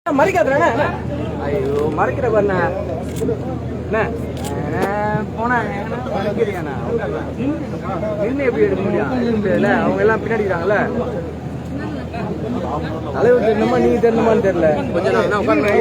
மறைக்காதுண்ணா. ஐயோ மறைக்கிற பாருண்ணா. போனா மறைக்கிறியாண்ணா? நின்று எப்படி எடுக்க முடியும்? அவங்க எல்லாம் பின்னாடி இருக்காங்கல்ல. தலைவர் தெரியணுமா நீங்க தெரியணுமான்னு தெரியல. கொஞ்சம் நான் உட்காந்து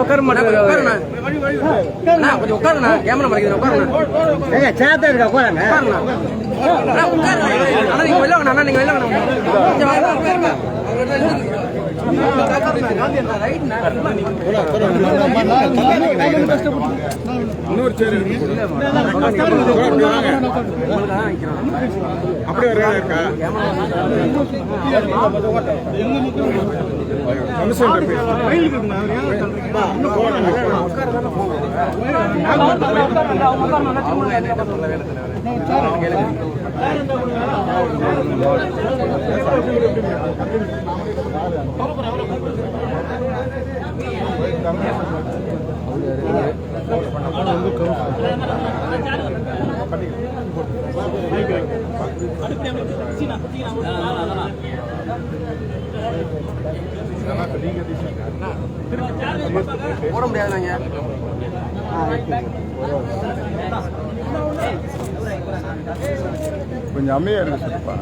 உட்கார மாட்டேன். கொஞ்சம் உட்காருண்ணா. கேமரா மறைக்குது. உட்காருண்ணா. சேத்த இருக்கா உட்காருங்க. அண்ணா நீங்க வெளில வாங்க. நீங்க வெளில வாங்க. போட முடியாதுங்க. கொஞ்சம் அமைதியா இருக்குப்பா.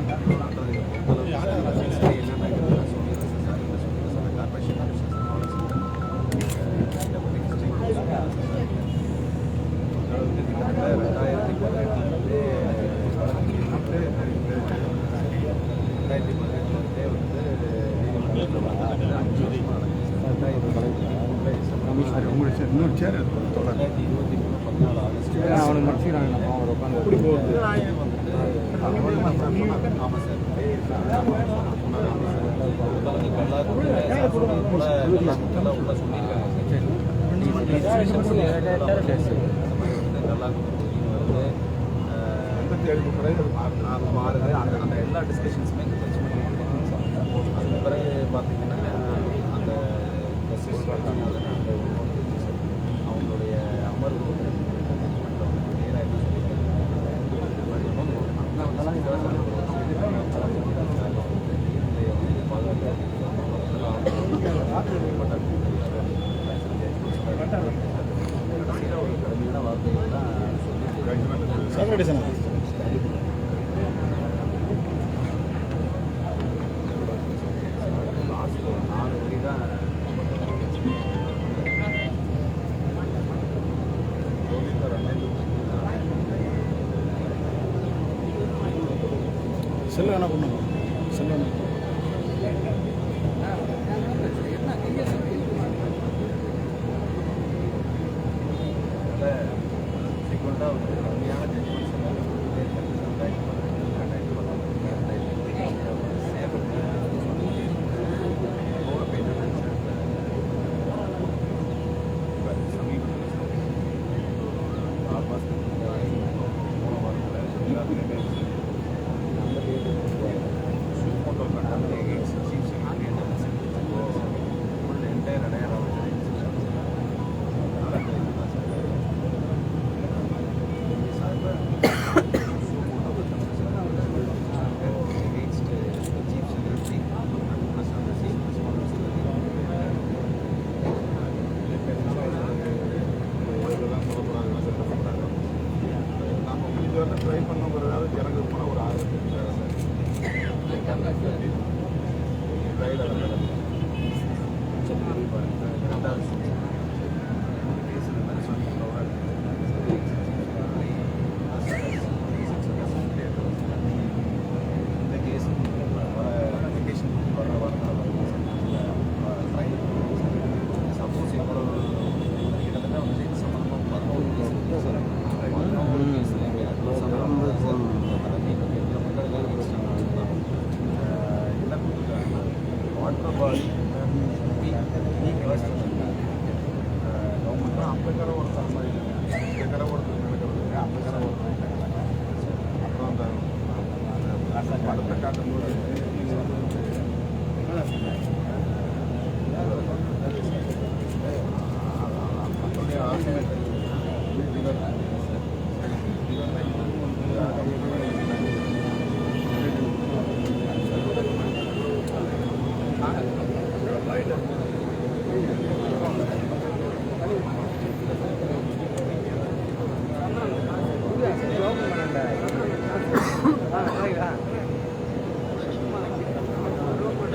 இன்னொரு சேர் அவனுக்கு முடிச்சுக்கிறாங்க. எப்படி போகுது? எல்லா டிஸ்கஷன்ஸுமே அது பிறகு பார்த்தீங்கன்னா அந்த அவங்களுடைய அமர்வு நேராக கடுமையான வார்த்தைகள் தான் சொல்லி செல்ல என்ன பண்ணுங்க செல்ல சீக்கிரட்டாக வந்து கம்மியான ஜட்ஜ்மெண்ட்ஸ் ட்ரை பண்ணுங்கிறதால எனக்கு போனால் ஒரு 6 சப்போஸ் எவ்வளோ கிட்டத்தட்ட வந்து வாட்டர் பாடி கவர்மெண்ட் அம்பேத்கரை ஒரு தலைமுறை அம்பேத்கரை ஒருத்தர் நடக்கிறது அம்பேத்கரை ஒருத்தர் அப்புறம் அந்த படத்தை காட்டும்போது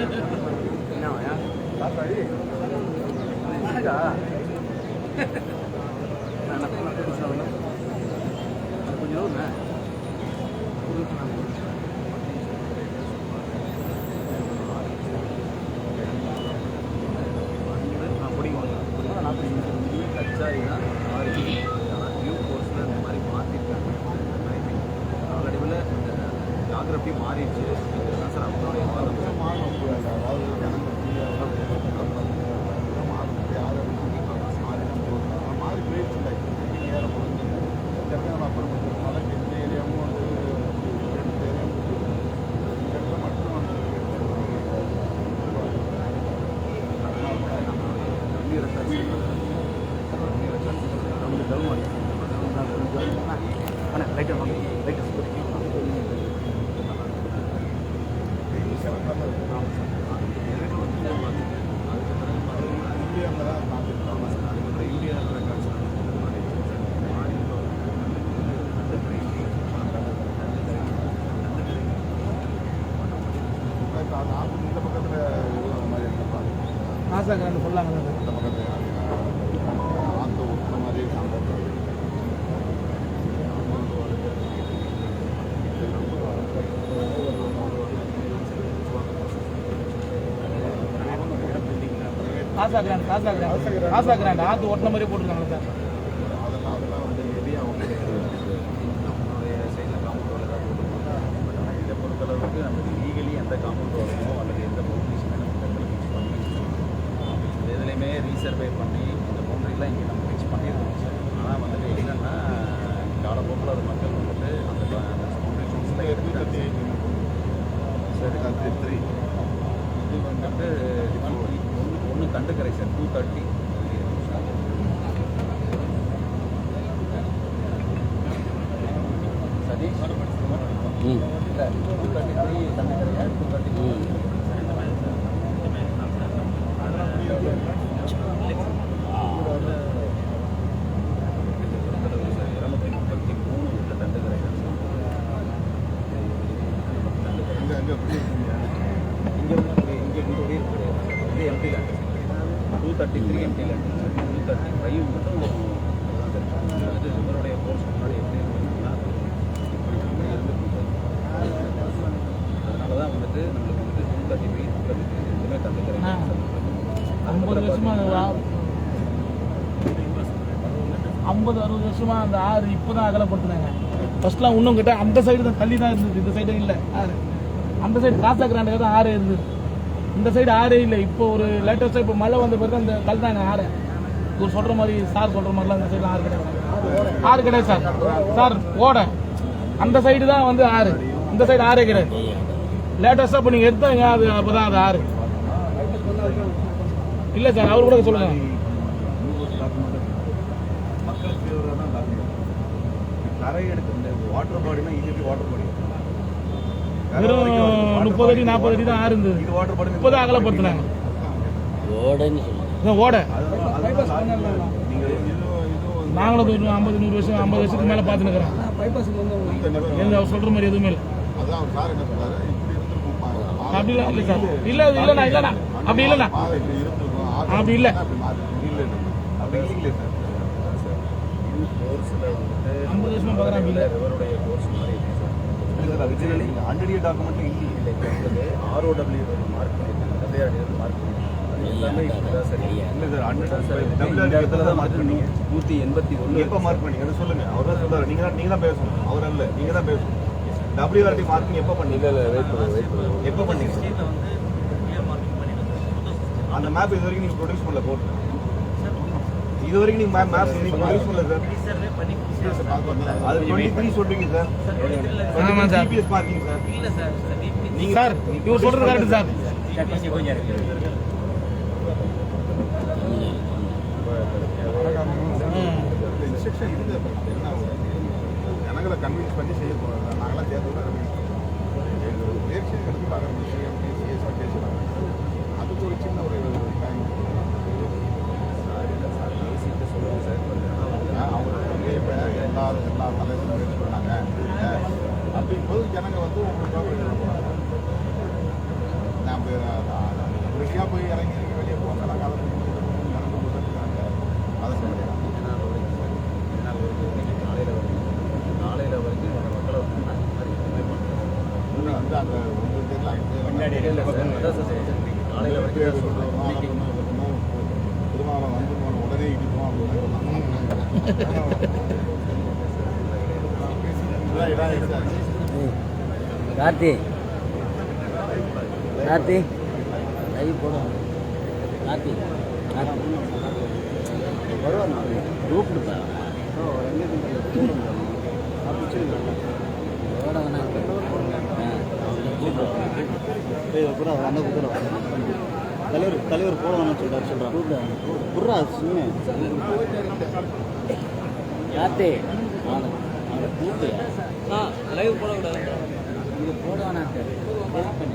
என்னவா தாத்தாடி என்னடா நான் கொஞ்சம் ஜாகிரபி மாறிடுச்சு சார் அவங்களுடைய மாறும் அதாவது மாறி போயிடுச்சு ஏற போகுது அப்புறம் மழை எந்த ஏரியாவும் வந்து எந்த ஏரியாவும் மட்டும் இந்த பக்கத்தில் மாதிரி இருப்பாங்க ஆசாக்கிறான்னு சொல்லாங்க இந்த பக்கத்தில் ஆத்த ஊற்றுற மாதிரி ஆசாக்கிறாண்ட் ஆத்து ஓட்டின மாதிரி போட்டுருக்காங்க சார் அதெல்லாம் வந்து மேபி அவங்க நம்மளுடைய சைடில் காம்பவுண்ட் வால் ஏதாவது போட்டுருப்பாங்க பட் ஆனால் இதை பொறுத்தளவுக்கு நமக்கு லீகலி எந்த காம்பவுண்ட் வாலோ அல்லது எந்த பவுண்டரிஸுமே நம்ம இந்த இடத்துல ஃபிக்ஸ் பண்ணி எதுலேயுமே ரீசர்வே பண்ணி இந்த பவுண்டரிலாம் இங்கே நம்ம ஃபிக்ஸ் பண்ணியிருக்கோம் சார் ஆனால் வந்துட்டு என்னென்னா காலப்போக்கில் அது மக்கள் வந்துட்டு அந்த பவுண்டரி எடுத்து சார் 3 இது வந்துட்டு ஒன்று கண்டுக்கரை சார் 230 சதீஷ் இல்லை 233 கண்டுக்கரையா 230 எம்டி லேண்ட் 233 எம்டி லேண்ட் 235 மட்டும் வந்துட்டு இவருடைய கோர்ஸ் முன்னாடி எப்படி இருக்குன்னா இப்படி அதனால தான் வந்துட்டு நம்மளுக்கு வந்துட்டு 233 ரெண்டுமே தந்துக்கிறேன் 50 வருஷமா 50-60 வருஷமா அந்த ஆறு இப்போதான் அகலப்படுத்தினாங்க. ஃபர்ஸ்ட்லாம் இன்னும் கிட்ட அந்த சைடு தான் தள்ளி தான் இருந்தது, இந்த சைடு இல்லை ஆறு. அந்த சைடு காசா கிராண்டுக்கு தான் ஆறு இருந்தது, இந்த சைடு ஆறே இல்லை. இப்போ ஒரு லேட்டஸ்டாக இப்போ மழை வந்த பிறகு அந்த தள்ளினாங்க ஆறு. இவர் சொல்கிற மாதிரி சார் சொல்கிற மாதிரிலாம் அந்த சைடு ஆறு கிடையாது, ஆறு கிடையாது சார். சார் ஓடை அந்த சைடு தான் வந்து ஆறு, இந்த சைடு ஆறே கிடையாது. லேட்டஸ்டாக இப்போ நீங்கள் எடுத்தாங்க அது அப்போ தான் அது ஆறு இல்லை சார். அவர் கூட சொல்லுங்கள். மக்களுக்கு கரை எடுத்து இந்த வாட்டர் பாடினா இது வாட்டர் பாடி வெறும் 30 அடி 40 அடி தான் ஆறு இருந்தது, இது வாட்டர் பாடி இப்போதான் அகலப்படுத்தினாங்க. ஓடை நாங்களும் 50-100 வருஷம் 50 வருஷத்துக்கு மேலே பார்த்துன்னு இருக்கிறேன். எந்த அவர் சொல்கிற மாதிரி எதுவுமே இல்லை. அதான் சார் என்ன சொல்றாரு, இப்படி இருந்திருக்கும் அப்படிலாம் இல்லை சார். இல்லை இல்லைண்ணா இல்லைண்ணா அப்படி இல்லைண்ணா இப்படி இருந்திருக்கும் அப்படி இல்லை. இல்லை அப்படி இல்லைங்களே சார். இது கோர்ஸில் வந்துட்டு 50 வருஷமா பார்க்குறேன். அப்படி இல்லை, இவருடைய கோர்ஸ் மாதிரி சார். ஒரிஜினலி 100 இயர் டாக்குமெண்ட்ல இல்லை. இப்போ ROW மார்க் பண்ணியிருக்காங்க, WRD மார்க் பண்ணியிருக்காங்க. எல்லாமே இப்போதான் சரி இல்லை சார். 100 சார் இந்த இடத்துல தான் மார்க் பண்ணீங்க. 181 எப்போ மார்க் பண்ணீங்க சொல்லுங்க. அவர் தான் சொல்றாரு, நீங்க தான் பேசணும், அவர் அல்ல, நீங்க தான் பேசணும். WRD மார்க்கிங் எப்போ பண்ணீங்க? எப்போ பண்ணீங்க? அந்த மேப் இது வரைக்கும் நீங்க ப்ரொடியூஸ் பண்ணல கோர்ட், இது வரைக்கும் நீங்க மேப் நீங்க ப்ரொடியூஸ் பண்ணல சார். அது 23 சொல்றீங்க சார். ஆமாம் சார். GPS marking sir. இல்ல சார் நீங்க சார் இவர் சொல்றது கரெக்ட் சார். இன்ஸ்ட்ரக்ஷன் இருக்குது, என்ன ஜனங்களை கன்வின்ஸ் பண்ணி செய்ய போகிறாங்க. நாங்களாம் சேர்த்து முயற்சி எடுத்து பார்க்குறோம். சிஎம்டி சிஎஸ் பேசுகிறாங்க, அதுக்கு ஒரு சின்ன ஒரு டைம் அவங்க இப்போ எல்லா தலைவரும் முயற்சி பண்ணாங்க அப்படிங்கும்போது ஜனங்க வந்து உங்களுக்காக எழுத போகிறாங்க. நான் ஃப்ரீயாக போய் இறங்கி வெளியே போவாங்க நாங்கள் அதை நடந்து போட்டுருக்காங்க அதை சொல்லிடுறாங்க. நாளையில் வரைக்கும் அந்த மக்களை வந்து அந்த மாதிரி எதுவுமே பண்ணுறோம். இன்னும் வந்து அந்த உங்களுக்கு தெரியல நாளையில் வரைக்கும் திருமாவளம் வந்து போன உடனே இடிப்போம் அப்படின்னு கார்த்தி கார்த்தி லைவ் போடும் கார்த்தி வருவார் கூப்பிடுப்பா தலைவர் போட வேணாம் சொல்கிறார் புர்ரா சும்மே கார்த்தி கூப்பிட்டு லைவ் போடக்கூடாது இது போட வேணாம்